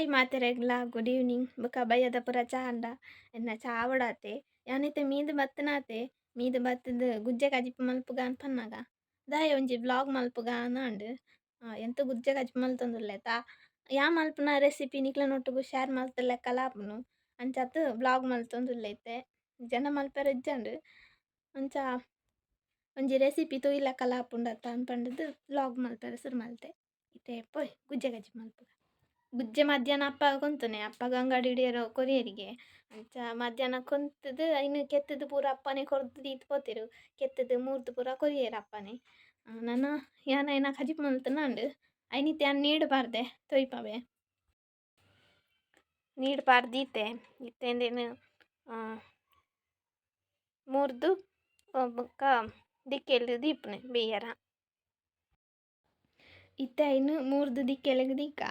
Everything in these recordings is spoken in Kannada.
Hai Materegla, good evening. Buka bayada pura chanda. Enna chawadate. Yanite meed battanate. Meed battದ ಗುಜ್ಜೆ ಕಜಿಪ್ ಮಲ್ಪುಗ ಅನ್ಪನ್ನಾಗ ದಾಯ ಒಂಜಿ ಬ್ಲಾಗ್ ಮಲ್ಪುಗ ಅಂಡ್ ಎಂತ ಗುಜ್ಜೆ ಕಜಿಪ್ ಮಲ್ತೊಂದುಲ್ಲೆತ ಯಾ ಮಲ್ಪುನ ರೆಸಿಪಿ ನಿಕ್ಲನೊಟ್ಟುಗು ಶೇರ್ ಮಲ್ತಲೆ ಕಲಾಪುನು ಅಂಚತ್ ಬ್ಲಾಗ್ ಮಲ್ತೊಂದುಲ್ಲೆತೆ ಜನ ಮಲ್ಪೆರೆ ಇಜ್ಜಂಡ್ ಅಂಚ ಒಂಜಿ ರೆಸಿಪಿ ತೊಯಿಲ ಕಲಾಪುಂಡತ್ತ ಅನ್ಪಂಡದು ಬ್ಲಾಗ್ ಮಲ್ಪೆರೆ ಸುರು ಮಲ್ತೆ ಇತ್ತೆ ಪೋಯ್ ಗುಜ್ಜೆ ಕಜಿಪ್ ಮಲ್ಪುಗ ಗುಜ್ಜೆ ಮಧ್ಯಾಹ್ನ ಅಪ್ಪ ಕೊಂತನೆ ಅಪ್ಪಗ ಅಂಗಡಿ ಹಿಡಿಯರೋ ಕೊರಿಯರಿಗೆ ಅಂಚ ಮಧ್ಯಾಹ್ನ ಕೊಂತದು ಇನ್ನು ಕೆತ್ತದು ಪೂರ ಅಪ್ಪನೇ ಕೊರ್ದು ದೀತ್ ಪೋತಿರು ಕೆತ್ತದು ಮೂರ್ದು ಪೂರ ಕೊರಿಯರ್ ಅಪ್ಪನೇ ನಾನು ಯಾನ ಏನ ಕಜಿಪ್ ಮಲ್ತನಂಡು ಐನಿತ್ತೆ ಯಾನ್ ನೀಡು ಪಾರ್ದೆ ತೊಯ್ಪವೆ ನೀಡು ಪಾರ್ದೀತೆ ಇತ್ತೇಂದೇನು ಮೂರ್ದು ಬೊಕ್ಕ ದಿಕ್ಕೆಲ್ದು ದೀಪನೆ ಬೇಯರ ಇತ್ತೆ ಇನ್ನು ಮೂರ್ದು ದಿಕ್ಕೆಲೆಗ್ ದೀಕ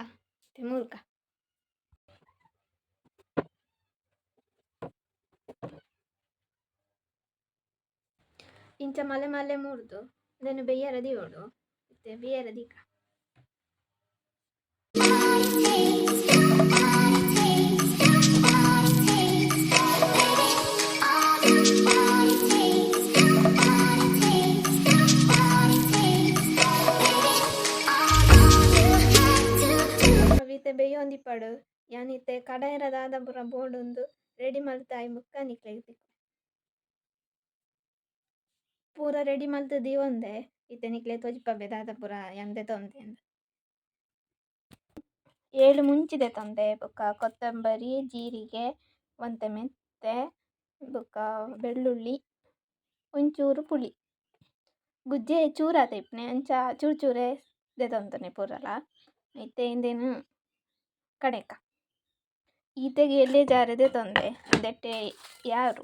ಮೂರ್ಕ ಇಂಚ ಮಲೆ ಮಲೆ ಮೂರ್ದು ಇದನ್ನು ಬೇಯರ ದಿಯೋಡು ಇತ್ತೆ ಬೇಯರ ದೀಕ ಬೇಯೊಂದಿಪ್ಪಡು ಯಾನಿತ್ತೆ ಕಡಾಯಿರ ದಾದ ಪೂರ ಬೋಡೊಂದು ರೆಡಿ ಮಲ್ತಾಯಿ ಮುಕ್ಕ ನಿಕ್ಲೆಗ್ ಪೂರ ರೆಡಿ ಮಲ್ತು ದೀವೊಂದೆ ಇತ್ತೆ ನಿಕ್ಲೆ ತೋಜಿಪ್ಪಬೆ ದಾದ ಪೂರ ಎಂದೆ ತೊಂದೆ ಅಂದ್ 7 ಮುಂಚಿದೆ ತೊಂದೆ ಬೊಕ್ಕ ಕೊತ್ತಂಬರಿ ಜೀರಿಗೆ ಒಂತೆ ಮೆಂತೆ ಬೊಕ್ಕ ಬೆಳ್ಳುಳ್ಳಿ ಒಂಚೂರು ಪುಳಿ ಗುಜ್ಜೆ ಚೂರ ತೆಪ್ಪನೆ ಅಂಚ ಚೂರು ಚೂರೆ ದೆತೊಂತನೆ ಪೂರಲ ಐತೆ ಇಂದೇನು ಕಡೆಕ ಈತೆಗೆ ಎಲ್ಲೇ ಜಾರದೆ ತೊಂದೆ ಅದೆಟ್ಟೆ ಯಾರು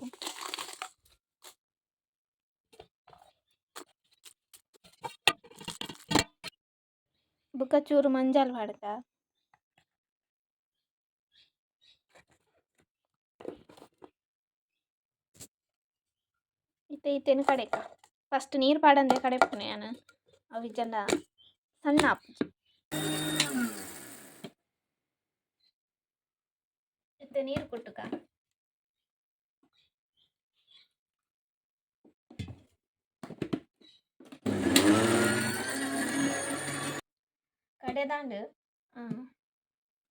ಬೊಕ್ಕ ಚೂರು ಮಂಜಾಲ್ ಪಾಡ್ದ ಇತ್ತೇನು ಕಡೆಕ ಫಸ್ಟ್ ನೀರು ಪಾಡಂದೆ ಕಡೆಪುನೆ ನಾನು ಅವಿಜೆಲ್ಲ ಸಣ್ಣ ಆಪುಜಿ ಇತ್ತೆ ನೀರು ಕೊಟ್ಟುಕ ಕಡೆದಾಂಡ್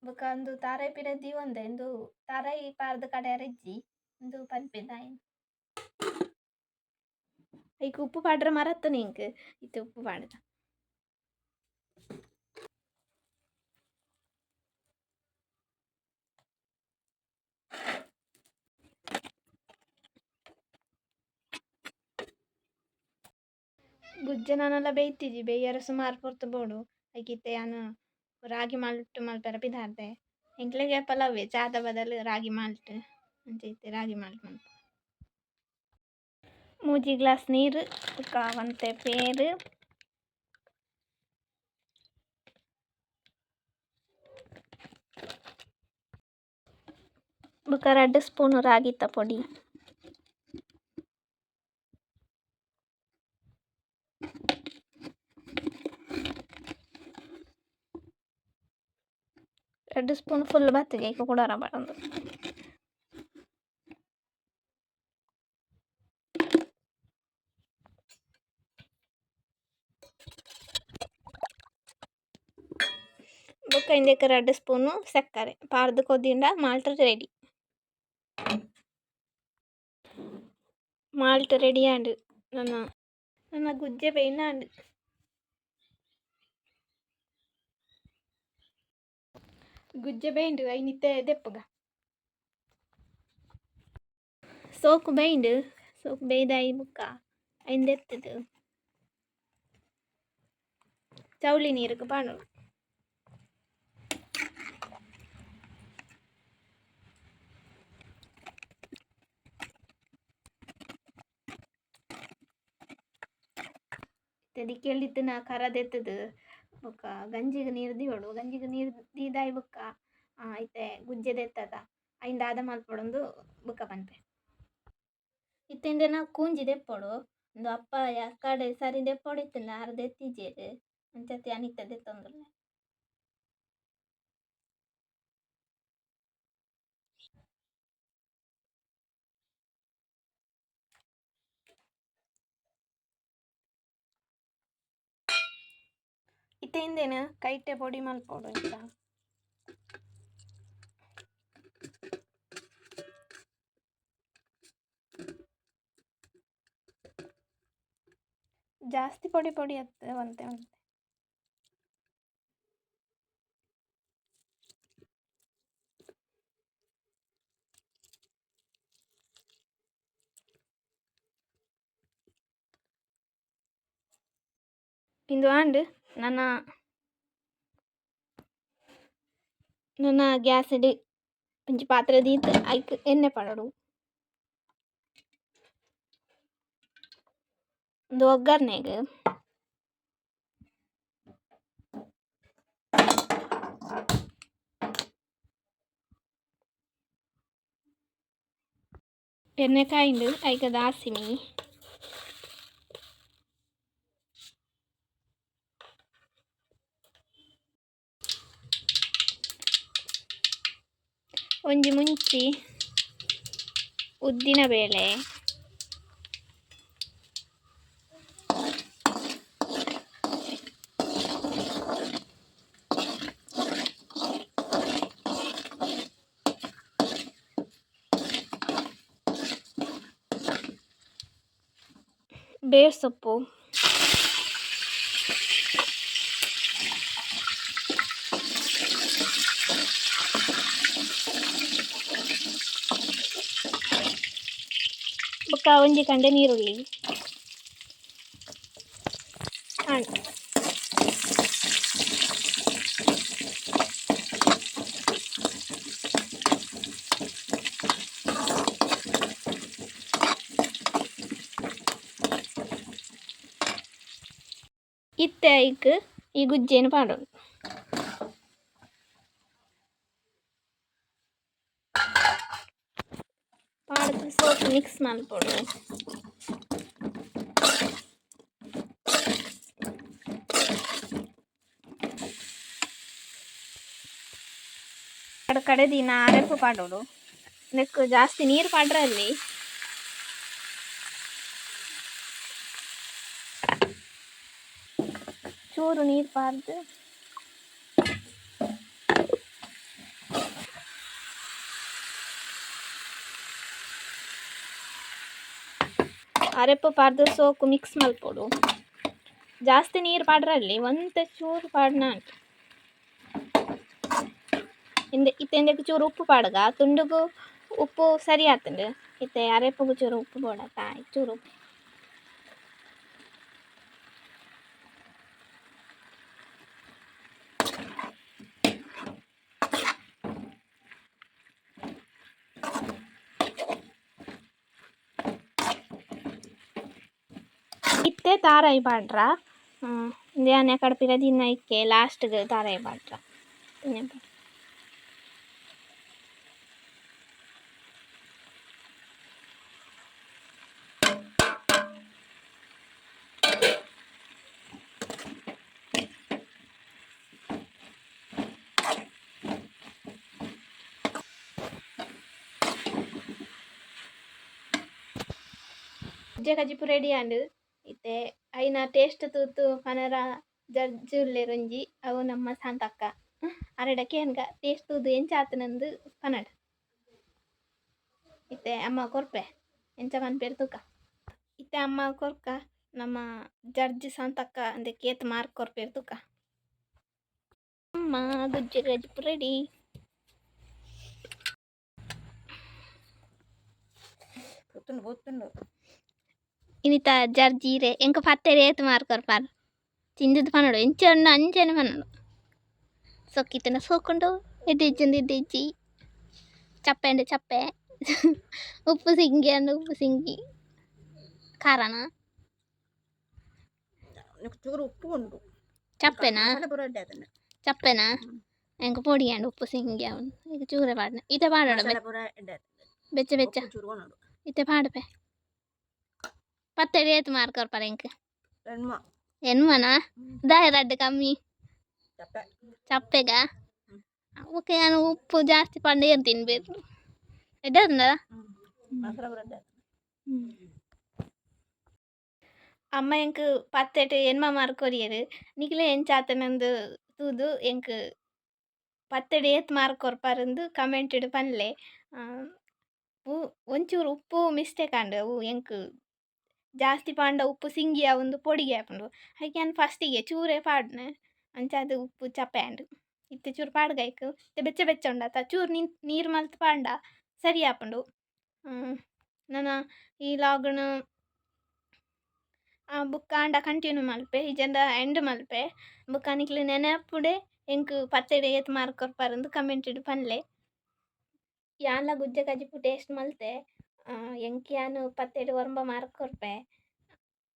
ಬೊಕ ಅಂದು ತಾರಾಯಿ ಪಿರ ದೀವೊಂದೆ ಇಂದು ತಾರಾಯಿ ಪಾರ್ದ ಕಡೆಯರ ಇಜ್ಜಿ ಇಂದು ಪನ್ಪೆದಾಯಿ ಐಕ್ ಉಪ್ಪು ಪಾಡ್ರೆ ಮರತ್ತು ನಿಂಕ್ ಇತ್ತೆ ಉಪ್ಪು ಪಾಡ್ದ ಗುಜ್ಜೆ ನಾನೆಲ್ಲ ಬೇಯ್ತಿಜಿ ಬೇಯ್ಯರ ಸುಮಾರು ಪೊರ್ತು ಬೋಡು ಐಕಿತ್ತೆ ಯಾನು ರಾಗಿ ಮಾಲ್ಟ್ ಮಲ್ಪೆರ ಪಿದಾರ್ದೆ ಎಂಕ್ಲೆಗೆ ಪಲಾವೆ ಚಾದ ಬದಲು ರಾಗಿ ಮಾಲ್ಟ್ ಅಂಚೈತೆ ರಾಗಿ ಮಾಲ್ಟ್ ಮಲ್ಪ 3 ಗ್ಲಾಸ್ ನೀರು ಬೊಕ ಒಂತೆ ಪೇರು ಬೊಕ 2 ಸ್ಪೂನು ರಾಗಿತ್ತ ಪೊಡಿ 2 ಸ್ಪೂನ್ ಫುಲ್ ಬತ್ತಿಗೆ ಐಕ ಕುಡಾರ ಬರಂದು ಬೊಕ ಇಂದೆಕ್ 2 ಸ್ಪೂನು ಸಕ್ಕರೆ ಪಾರ್ದು ಕೊದ್ದಿಂಡ ಮಾಲ್ಟ್ ರೆಡಿ ಮಾಲ್ಟ್ ರೆಡಿ ಆಂಡ್ ನನ್ನ ಗುಜ್ಜೆ ಬೇಯ್ನಾಂಡ್ ಗುಜ್ಜೆ ಬೇಯ್ಂಡು ಐನಿತ್ತೆ ದೆಪ್ಪುಗ ಸೋಕು ಬೇಯ್ದಾಯಿ ಬುಕ್ಕ ಐನ್ ದೆತ್ತದು ಚೌಳಿ ನೀರುಗ್ ಪಾಡೋಡು ತೆದಿಕೆಳಿತ್ತು ನಾ ಕರದೆತ್ತದು ಬೊಕ್ಕ ಗಂಜಿಗೆ ನೀರು ದೀವೊಡು ಗಂಜಿಗೆ ನೀರು ದೀದಾಯಿ ಬೊಕ್ಕ ಐತೆ ಗುಜ್ಜೆ ದೆತ್ತದ ಐನ್ ದಾದ ಮಲ್ಪೊಡೊಂದು ಬೊಕ್ಕ ಪನ್ಪೆ ಇತ್ತೆಂದೇನ ಕೂಂಜಿ ದೆಪ್ಪೊಡು ಒಂದು ಅಪ್ಪ ಕಡೆ ಸರಿ ದೆಪ್ಪೊಡಿತ್ತುಂಡ ಆರು ದೆತ್ತಿಜೆರ್ ಅಂಚತ್ತೆ ಅನಿತ ದೆತ್ತೊಂದುಲ್ಲೆ ಇತ್ತೆಂದೇನು ಕೈಟೆ ಪೊಡಿ ಮಲ್ಪೊಡು ಅಂತ ಜಾಸ್ತಿ ಪೊಡಿ ಪೊಡಿ ಅತ್ತೆ ಒಂತೆ ಇಂದು ಆಂಡ್ ನನ್ನ ಗ್ಯಾಸ್ ಇಡಿ ಒಂಜಿ ಪಾತ್ರೆ ದೀತ್ ಐಕ್ ಎಣ್ಣೆ ಪಡೋಡು ಒಂದು ಒಗ್ಗರ್ನೆಗ್ ಎಣ್ಣೆ ಕಾಯಿಂಡು ಐಕ ದಾಸಿನಿ ಒಂಜಿ ಮುಂಚಿ ಉದ್ದಿನ ಬೇಳೆ ಬೇರ್ ಸೊಪ್ಪು ಬೊಕ್ಕ ಒಂಜಿ ಕಂಡೆ ನೀರುಳ್ಳಿ ಇತ್ತೆ ಐಕ್ ಈ ಗುಜ್ಜೆನು ಪಾಡೋಡು ಪಾಡ್ದು ಸೋಪು ಮಿಕ್ಸ್ ಮಲ್ಪೊಡು ಕಡೆ ದಿನ ಅರೆಪು ಪಾಡೋಡು ನೆಕ್ಕು ಜಾಸ್ತಿ ನೀರು ಪಾಡ್ರಲ್ಲಿ ಚೂರು ನೀರು ಪಾರ್ದು ಅರೆಪು ಪಾರ್ದು ಸೋಕು ಮಿಕ್ಸ್ ಮಲ್ಪೊಡು ಜಾಸ್ತಿ ನೀರು ಪಾಡ್ರಲ್ಲಿ ಒಂತೆ ಚೂರು ಪಾಡ್ನ ಇತ್ತೆಂದಕ್ಕೆ ಚೂರು ಉಪ್ಪು ಪಾಡ್ಗ ತುಂಡುಗು ಉಪ್ಪು ಸರಿ ಆತಂಡು ಇತ್ತೆ ಅರೆಪುಗು ಚೂರು ಉಪ್ಪು ಬೋಡತ್ತ ಚೂರು ಉಪ್ಪು ಇತ್ತೆ ತಾರಾಯಿ ಪಾಡ್ರ ಧ್ಯಾನ ಕಡಪಿರ ದಿನ ಇಕ್ಕೆ ಲಾಸ್ಟ್ಗೆ ತಾರಾಯಿ ಪಾಡ್ರ ಗುಜ್ಜೆ ಕಜಿಪು ರೆಡಿ ಆಂಡ್ ಇತ್ತೆ ಐನ ಟೇಸ್ಟ್ ತೂತು ಪನರ ಜರ್ಜುಲ್ಲೆರೊಂಜಿ ಅವು ನಮ್ಮ ಸಾಂತಕ್ಕ ಅರೆಡಕ್ಕೆ ಏನ್ಗ ಟೇಸ್ಟ್ ತೂದು ಎಂಚಾತನಂದು ಪನಡ ಇತ್ತೆ ಅಮ್ಮ ಕೊರ್ಪೆ ಎಂಚ ಪನ್ಪೇರು ತೂಕ ಇತ್ತೆ ಅಮ್ಮ ಕೊರ್ಕ ನಮ್ಮ ಜರ್ಜ್ ಸಾಂತಕ್ಕ ಅಂದೆ ಕೇತ್ ಮಾರ್ಕ್ ಕೊರ್ಪೇರು ತೂಕ ಅಮ್ಮ ಗುಜ್ಜೆ ಕಜಿಪು ರೆಡಿ ಇನಿತ ಜರ್ಜೀರೆ ಎಂಕ ಪತ್ತೆರೆ ಏತು ಮಾರ್ಕರ್ ಪಾರ್ ಚಿಂದಿದ್ದು ಪನಡು ಎಂಚನ್ನು ಅಂಚನೆ ಪನಡು ಸೊಕ್ಕಿತನ ಸೋಕೊಂಡು ಎಡ್ಡೆಜ್ಜಿ ಚಪ್ಪೆ ಅಂಡೆ ಚಪ್ಪೆ ಉಪ್ಪು ಸಿಂಗಿ ಅಂಡು ಉಪ್ಪು ಸಿಂಗಿ ಖಾರನ ಚೂರು ಉಪ್ಪು ಉಂಟು ಚಪ್ಪೆನಾ ಚಪ್ಪೆನಾ ಎಂಕ ಪೊಡಿ ಅಂಡು ಉಪ್ಪು ಸಿಂಗಿ ಅವನು ಈಗ ಚೂರೆ ಪಾಡ್ನ ಇತೆ ಪಾಡೋಣ ಬೆಚ್ಚ ಬೆಚ್ಚ ಇತ್ತೆ ಪಾಡಪೆ ಪತ್ತೆಡೆ ಏತು ಮಾರ್ಕರ್ ಪರ ಎಂಕ ಎನ್ಮನಾ ದಾಯ ರಡ್ಡು ಕಮ್ಮಿ ಚಪ್ಪೆಗ ಓಕೆ ನಾನು ಉಪ್ಪು ಜಾಸ್ತಿ ಪಂಡ ಏನು ತಿನ್ಬೇಕು ಎಡ್ಡ ಅಮ್ಮ ಎಂಕ್ ಪತ್ತೆಟ್ ಎನ್ಮ ಮಾರ್ಕ್ ಕೊರಿಯರ್ ನಿಕ್ಲೆ ಎಂಚಾತನಂದು ತೂದು ಎಂಕ್ ಪತ್ತೆಡ್ ಏತ್ ಮಾರ್ಕ್ ಕೊರ್ಪಾರಿಂದು ಕಮೆಂಟ್‌ಡ್ ಪನ್ಲೆ. ಆ ಒಂಚೂರು ಉಪ್ಪು ಮಿಸ್ಟೇಕ್ ಆಂಡ್ ಅವು ಎಂಕ್ ಜಾಸ್ತಿ ಪಾಂಡ ಉಪ್ಪು ಸಿಂಗಿ ಆವೊಂದು ಪೊಡಿಗೆ ಆಪುಂಡು. ಐಕೆ ಅನ್ ಫಸ್ಟಿಗೆ ಚೂರೇ ಪಾಡ್‌ನೆ ಅಂಚಾದ್ ಉಪ್ಪು ಚಪ್ಪೆ ಆಂಡ್. ಇತ್ತೆ ಚೂರು ಪಾಡ್‌ಗೈಕ್ ಇತ್ತೆ ಬೆಚ್ಚ ಬೆಚ್ಚ ಉಂಡಾತ ಚೂರು ನೀರ್ ಮಲ್ತ್ ಪಾಂಡ ಸರಿ ಆಪುಂಡು. ನನ ಈ ಲಾಗ್‌ನ್ ಬುಕ್ಕ ಆಂಡ ಕಂಟಿನ್ಯೂ ಮಲ್ಪೆ ಇಜಂಡ ಎಂಡ್ ಮಲ್ಪೆ. ಬುಕ್ಕ ನಿಕ್ಲೆ ನೆನಪುಡೆ ಎಂಕ್ ಪತ್ತೆಡ್ ಏತ್ ಮಾರ್ಕ್ ಕೊರ್ಪಾರಿಂದು ಕಮೆಂಟ್‌ಡ್ ಪನ್ಲೆ. ಯಾನ್ಲ ಗುಜ್ಜೆ ಕಜಿಪು ಟೇಸ್ಟ್ ಮಲ್ತೆ ಎಂಕ್ ಯಾನ್ ಪತ್ತೆಡ್ ಒರ್ಂಬ ಮಾರ್ಕ್ ಕೊರ್ಪೆ.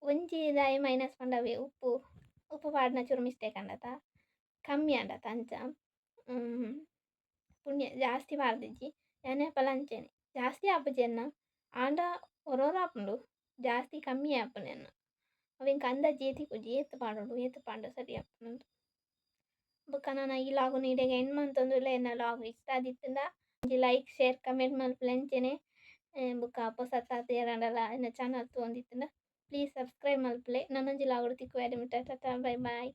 ಒಂಜಿ ದಾಯೆ ಮೈನಸ್ ಪಂಡವೆ ಉಪ್ಪು ಪಾಡ್ನ ಚೂರು ಮಿಸ್ಟೇಕ್ ಆಂಡತ ಕಮ್ಮಿ ಆಂಡತ ಅಂಚ. ಪುಣ್ಯ ಜಾಸ್ತಿ ಪಾಡ್ದಿಜ್ಜಿ ಯಾನ್ ಏಪಲ ಅಂಚೆನೆ ಜಾಸ್ತಿ ಆಪುಜಿ ಎನ್ನ ಆಂಡ ಒರೊರ ಆಪುಂಡು ಜಾಸ್ತಿ ಕಮ್ಮಿ ಆಪುಂಡು ಎನ್ನ. ಅವೆಂಕ್ ಅಂದಾಜಿ ಏತಿಪ್ಪುಜಿ ಏತ್ ಪಾಡೊಡು ಏತ್ ಪಾಂಡ ಸರಿ ಆಪುಂಡು. ಬೊಕ್ಕ ನನ ಈ ಲಾಗುನ್ ಇಡೆಗ್ ಎಂಡ್ ಮಂತೊಂದುಲ್ಲೆ ಎನ್ನ ಲಾಗ್ ಇಷ್ಟ ಆದಿತ್ತಂಡ ಒಂಜಿ ಲೈಕ್ ಶೇರ್ ಕಮೆಂಟ್ ಮಲ್ಪುಲೆ ಅಂಚೆನೆ. ಬೊಕ್ಕ ಪೊಸತ್ತಾದ್ ಯೆರಂಡಲ ಎನ್ನ ಚಾನಲ್ ತೂವೊಂದಿತ್ತಂಡ ಪ್ಲೀಸ್ ಸಬ್ಸ್ಕ್ರೈಬ್ ಮಲ್ಪುಲೆ. ನನೊಂಜಿ ಲಾಗುಡು ತಿಕ್ಕುವೆರ್ ಟಾಟಾ ಬೈ ಬೈ.